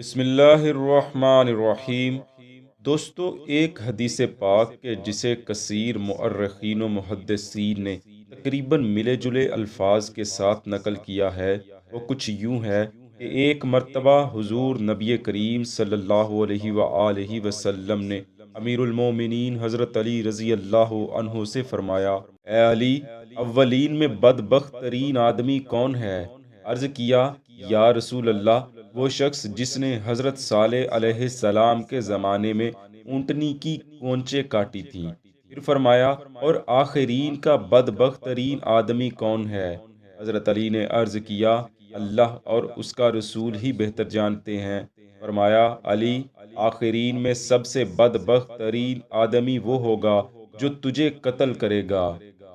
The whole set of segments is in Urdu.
بسم اللہ الرحمن الرحیم۔ دوستو، ایک حدیث پاک کے جسے کثیر مؤرخین و محدثین نے تقریباً ملے جلے الفاظ کے ساتھ نقل کیا ہے، وہ کچھ یوں ہے کہ ایک مرتبہ حضور نبی کریم صلی اللہ علیہ وآلہ وسلم نے امیر المومنین حضرت علی رضی اللہ عنہ سے فرمایا: اے علی، اولین میں بدبخت ترین آدمی کون ہے؟ عرض کیا: یا رسول اللہ، وہ شخص جس نے حضرت صالح علیہ السلام کے زمانے میں اونٹنی کی کونچیں کاٹی تھیں۔ پھر فرمایا: اور آخرین کا بدبخت ترین آدمی کون ہے؟ حضرت علی نے عرض کیا: اللہ اور اس کا رسول ہی بہتر جانتے ہیں۔ فرمایا: علی، آخرین میں سب سے بدبخت ترین آدمی وہ ہوگا جو تجھے قتل کرے گا۔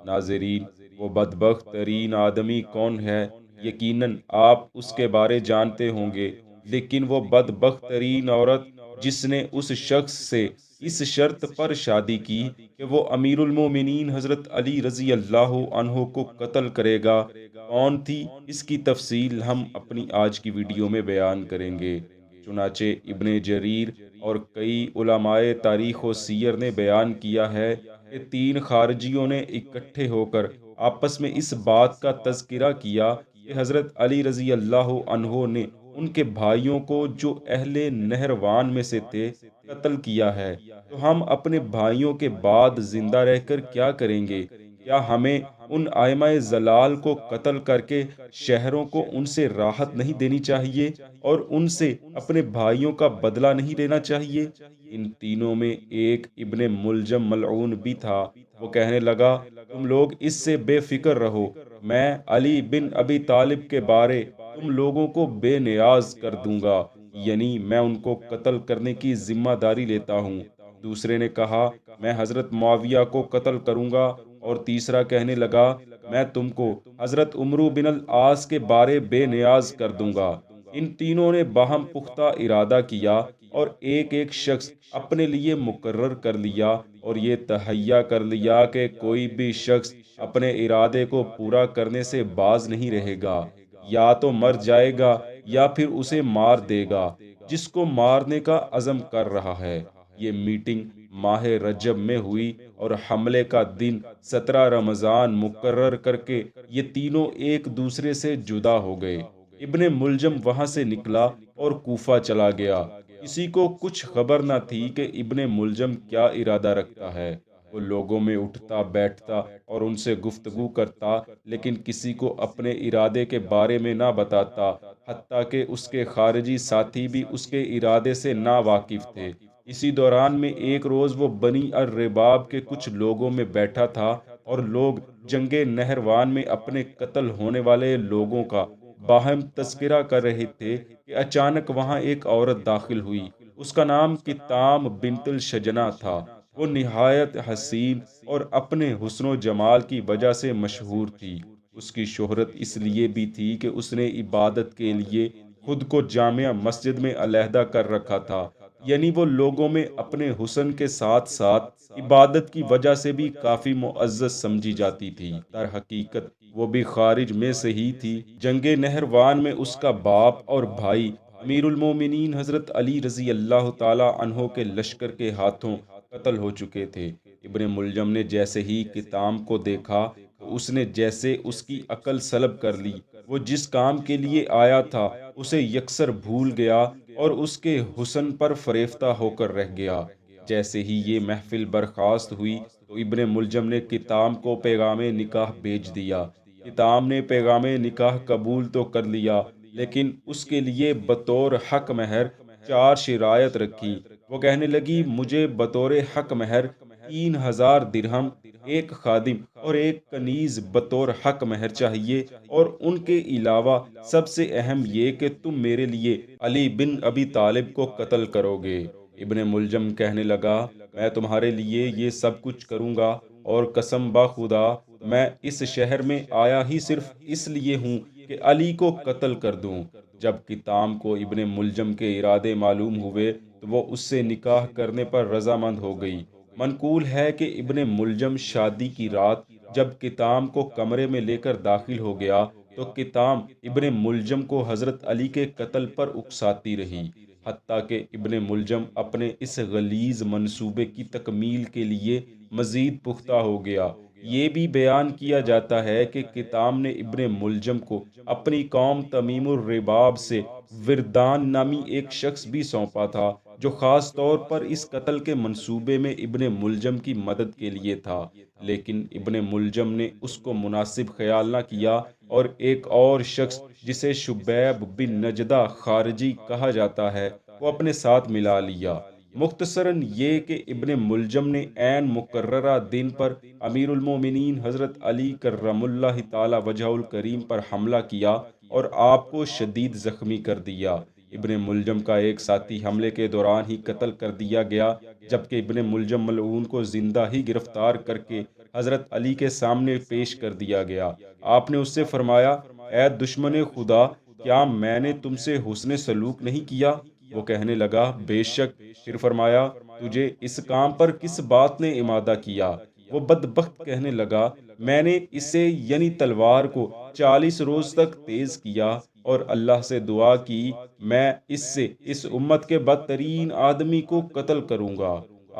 ناظرین، وہ بدبخت ترین آدمی کون ہے؟ یقیناً آپ اس کے بارے جانتے ہوں گے، لیکن وہ بدبخت ترین عورت جس نے اس شخص سے اس شرط پر شادی کی کہ وہ امیر المومنین حضرت علی رضی اللہ عنہ کو قتل کرے گا، کون تھی؟ اس کی تفصیل ہم اپنی آج کی ویڈیو میں بیان کریں گے۔ چنانچہ ابن جریر اور کئی علماء تاریخ و سیر نے بیان کیا ہے کہ تین خارجیوں نے اکٹھے ہو کر آپس میں اس بات کا تذکرہ کیا کہ حضرت علی رضی اللہ عنہ نے ان کے بھائیوں کو جو اہل نہروان میں سے تھے قتل کیا ہے، تو ہم اپنے بھائیوں کے بعد زندہ رہ کر کیا کریں گے؟ کیا ہمیں ان ائمہ ضلال کو قتل کر کے شہروں کو ان سے راحت نہیں دینی چاہیے اور ان سے اپنے بھائیوں کا بدلہ نہیں لینا چاہیے؟ ان تینوں میں ایک ابن ملجم ملعون بھی تھا۔ وہ کہنے لگا: تم لوگ اس سے بے فکر رہو، میں علی بن ابی طالب کے بارے تم لوگوں کو بے نیاز کر دوں گا، یعنی میں ان کو قتل کرنے کی ذمہ داری لیتا ہوں۔ دوسرے نے کہا: میں حضرت معاویہ کو قتل کروں گا، اور تیسرا کہنے لگا: میں تم کو حضرت عمرو بن العاص کے بارے بے نیاز کر دوں گا۔ ان تینوں نے باہم پختہ ارادہ کیا اور ایک ایک شخص اپنے لیے مقرر کر لیا، اور یہ تہیہ کر لیا کہ کوئی بھی شخص اپنے ارادے کو پورا کرنے سے باز نہیں رہے گا، یا تو مر جائے گا یا پھر اسے مار دے گا جس کو مارنے کا عزم کر رہا ہے۔ یہ میٹنگ ماہ رجب میں ہوئی اور حملے کا دن 17 رمضان مقرر کر کے یہ تینوں ایک دوسرے سے جدا ہو گئے۔ ابن ملجم وہاں سے نکلا اور کوفہ چلا گیا۔ کسی کو کچھ خبر نہ تھی کہ ابن ملجم کیا ارادہ رکھتا ہے۔ وہ لوگوں میں اٹھتا بیٹھتا اور ان سے گفتگو کرتا، لیکن کسی کو اپنے ارادے کے بارے میں نہ بتاتا، حتیٰ کہ اس کے خارجی ساتھی بھی اس کے ارادے سے نا واقف تھے۔ اسی دوران میں ایک روز وہ بنی الرباب کے کچھ لوگوں میں بیٹھا تھا، اور لوگ جنگ نہروان میں اپنے قتل ہونے والے لوگوں کا باہم تذکرہ کر رہے تھے کہ اچانک وہاں ایک عورت داخل ہوئی۔ اس کا نام کتام بنت الشجنہ تھا۔ وہ نہایت حسین اور اپنے حسن و جمال کی وجہ سے مشہور تھی۔ اس کی شہرت اس لیے بھی تھی کہ اس نے عبادت کے لیے خود کو جامع مسجد میں علیحدہ کر رکھا تھا، یعنی وہ لوگوں میں اپنے حسن کے ساتھ ساتھ عبادت کی وجہ سے بھی کافی معزز سمجھی جاتی تھی۔ در حقیقت وہ بھی خارج میں سے ہی تھی۔ جنگ نہروان میں اس کا باپ اور بھائی امیر المومنین حضرت علی رضی اللہ تعالی عنہ کے لشکر کے ہاتھوں قتل ہو چکے تھے۔ ابن ملجم نے جیسے ہی کتام کو دیکھا تو اس نے جیسے اس کی عقل سلب کر لی۔ وہ جس کام کے لیے آیا تھا اسے یکسر بھول گیا اور اس کے حسن پر فریفتہ ہو کر رہ گیا۔ جیسے ہی یہ محفل برخاست ہوئی تو ابن ملجم نے کتام کو پیغام نکاح بھیج دیا۔ کتام نے پیغام نکاح قبول تو کر لیا، لیکن اس کے لیے بطور حق مہر 4 شرائط رکھی۔ وہ کہنے لگی: مجھے بطور حق مہر 3000 درہم، ایک خادم اور ایک کنیز بطور حق مہر چاہیے، اور ان کے علاوہ سب سے اہم یہ کہ تم میرے لیے علی بن ابی طالب کو قتل کرو گے۔ ابن ملجم کہنے لگا: میں تمہارے لیے یہ سب کچھ کروں گا، اور قسم بخدا میں اس شہر میں آیا ہی صرف اس لیے ہوں کہ علی کو قتل کر دوں۔ جب کتام کو ابن ملجم کے ارادے معلوم ہوئے تو وہ اس سے نکاح کرنے پر رضامند ہو گئی۔ منقول ہے کہ ابن ملجم شادی کی رات جب کتام کو کمرے میں لے کر داخل ہو گیا تو کتام ابن ملجم کو حضرت علی کے قتل پر اکساتی رہی۔ حتیٰ کہ ابن ملجم اپنے اس غلیظ منصوبے کی تکمیل کے لیے مزید پختہ ہو گیا۔ یہ بھی بیان کیا جاتا ہے کہ کتام نے ابن ملجم کو اپنی قوم تمیم الرباب سے وردان نامی ایک شخص بھی سونپا تھا، جو خاص طور پر اس قتل کے منصوبے میں ابن ملجم کی مدد کے لیے تھا، لیکن ابن ملجم نے اس کو مناسب خیال نہ کیا اور ایک اور شخص جسے شبیب بن نجدہ خارجی کہا جاتا ہے وہ اپنے ساتھ ملا لیا۔ مختصراً یہ کہ ابن ملجم نے عین مقررہ دن پر امیر المومنین حضرت علی کرم اللہ تعالی وجہہ الکریم پر حملہ کیا اور آپ کو شدید زخمی کر دیا۔ ابن ملجم کا ایک ساتھی حملے کے دوران ہی قتل کر دیا گیا، جبکہ ابن ملجم ملعون کو زندہ ہی گرفتار کر کے حضرت علی کے سامنے پیش کر دیا گیا۔ آپ نے اس سے فرمایا، اے دشمن خدا، کیا میں نے تم سے حسن سلوک نہیں کیا؟ وہ کہنے لگا، بے شک۔ پھر فرمایا، تجھے اس کام پر کس بات نے امادہ کیا؟ وہ بدبخت کہنے لگا، میں نے اسے یعنی تلوار کو 40 روز تک تیز کیا اور اللہ سے دعا کی میں اس سے اس امت کے بدترین آدمی کو قتل کروں گا۔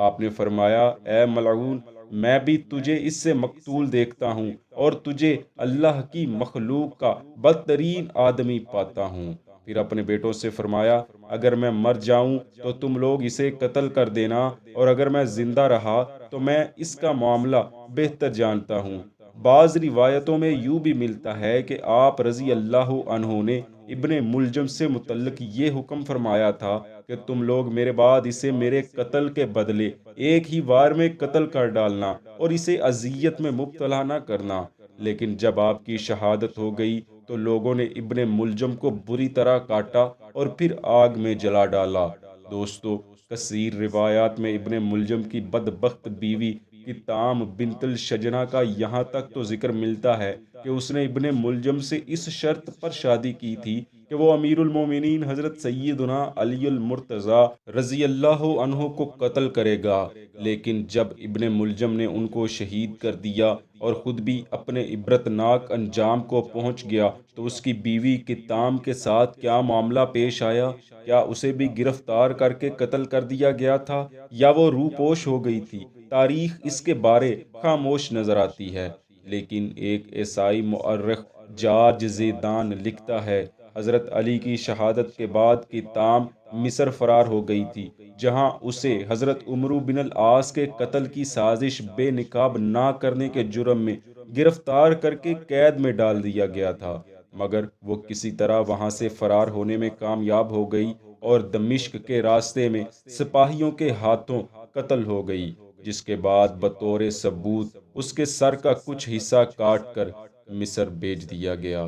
آپ نے فرمایا، اے ملعون، میں بھی تجھے اس سے مقتول دیکھتا ہوں اور تجھے اللہ کی مخلوق کا بدترین آدمی پاتا ہوں۔ پھر اپنے بیٹوں سے فرمایا، اگر میں مر جاؤں تو تم لوگ اسے قتل کر دینا، اور اگر میں زندہ رہا تو میں اس کا معاملہ بہتر جانتا ہوں۔ بعض روایتوں میں یوں بھی ملتا ہے کہ آپ رضی اللہ عنہ نے ابن ملجم سے متعلق یہ حکم فرمایا تھا کہ تم لوگ میرے بعد اسے میرے قتل کے بدلے ایک ہی وار میں قتل کر ڈالنا اور اسے اذیت میں مبتلا نہ کرنا۔ لیکن جب آپ کی شہادت ہو گئی تو لوگوں نے ابن ملجم کو بری طرح کاٹا اور پھر آگ میں جلا ڈالا۔ دوستو، کثیر روایات میں ابن ملجم کی بدبخت بیوی کتام بنت الشجنہ کا یہاں تک تو ذکر ملتا ہے کہ اس نے ابن ملجم سے اس شرط پر شادی کی تھی کہ وہ امیر المومنین حضرت سیدنا علی المرتضیٰ رضی اللہ عنہ کو قتل کرے گا، لیکن جب ابن ملجم نے ان کو شہید کر دیا اور خود بھی اپنے عبرتناک انجام کو پہنچ گیا تو اس کی بیوی کتام کے ساتھ کیا معاملہ پیش آیا؟ کیا اسے بھی گرفتار کر کے قتل کر دیا گیا تھا یا وہ روپوش ہو گئی تھی؟ تاریخ اس کے بارے خاموش نظر آتی ہے، لیکن ایک عیسائی مورخ جارج زیدان لکھتا ہے، حضرت علی کی شہادت کے بعد کتام مصر فرار ہو گئی تھی، جہاں اسے حضرت عمرو بن العاص کے قتل کی سازش بے نقاب نہ کرنے کے جرم میں گرفتار کر کے قید میں ڈال دیا گیا تھا، مگر وہ کسی طرح وہاں سے فرار ہونے میں کامیاب ہو گئی اور دمشق کے راستے میں سپاہیوں کے ہاتھوں قتل ہو گئی، جس کے بعد بطور ثبوت اس کے سر کا کچھ حصہ کاٹ کر مصر بھیج دیا گیا۔